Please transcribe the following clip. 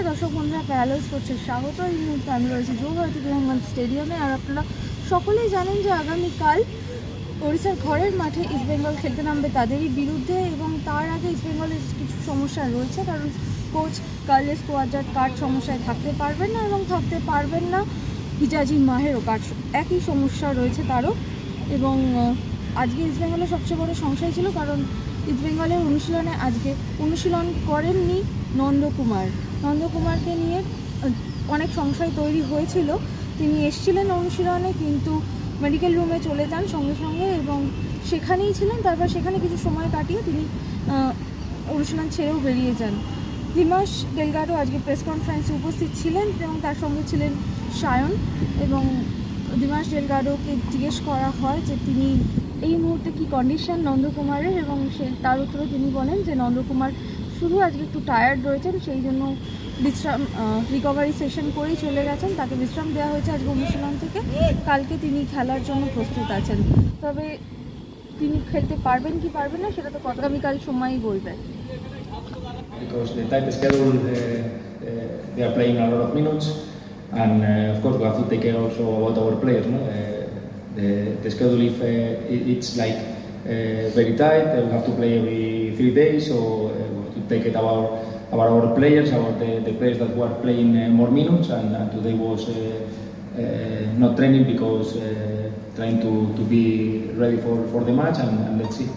দর্শক বন্ধুরা, প্যারালাল স্পোর্টসের স্বাগত। এই মুহূর্তে আমি রয়েছি যৌভারতী বিরাঙ্গন স্টেডিয়ামে। আর আপনারা সকলেই জানেন যে আগামীকাল ওড়িশার ঘরের মাঠে ইস্টবেঙ্গল খেলতে নামবে তাদেরই বিরুদ্ধে, এবং তার আগে ইস্টবেঙ্গলের কিছু সমস্যা রয়েছে, কারণ কোচ কার্লেস কোয়াদ্রাত কার্ড সমস্যায় থাকতে পারবেন না, এবং থাকতে পারবেন না হিজাজি মাহেরও কার্ড, একই সমস্যা রয়েছে তারও। এবং আজকে ইস্টবেঙ্গলের সবচেয়ে বড় সংশয় ছিল, কারণ ইস্টবেঙ্গলের অনুশীলনে আজকে অনুশীলন করেননি নন্দকুমারকে নিয়ে অনেক সংশয় তৈরি হয়েছিল। তিনি এসেছিলেন অনুশীলনে, কিন্তু মেডিকেল রুমে চলে যান সঙ্গে সঙ্গে, এবং সেখানেই ছিলেন। তারপর সেখানে কিছু সময় কাটিয়ে তিনি অনুশীলন ছেড়েও বেরিয়ে যান। দিমাশ ডেলগাডো আজকে প্রেস কনফারেন্সে উপস্থিত ছিলেন, এবং তার সঙ্গে ছিলেন সায়ন। এবং দিমাশ ডেলগাডোকে জিজ্ঞেস করা হয় যে তিনি এই মুহূর্তে কী কন্ডিশন নন্দকুমারের, এবং তার উত্তরে তিনি বলেন যে নন্দকুমার শুধু আজকে একটু টায়ার্ড রয়েছেন, সেই জন্য বিশ্রাম রিকভারি সেশন করেই চলে গেছেন। তাকে বিশ্রাম দেওয়া হয়েছে আজকে অনুশীলন থেকে। কালকে তিনি খেলার জন্য প্রস্তুত আছেন, তবে তিনি খেলতে পারবেন কি পারবেন না সেটা তো আগামীকাল সময়ই বলবে। Because the tight schedule, they are playing a lot of minutes, and of course we have to take care also about our players. No? The schedule, if it's like very tight, we have to play every 3 days, so we have to take it about our players, about the players that were playing more minutes, and today was not training because trying to be ready for the match, and let's see.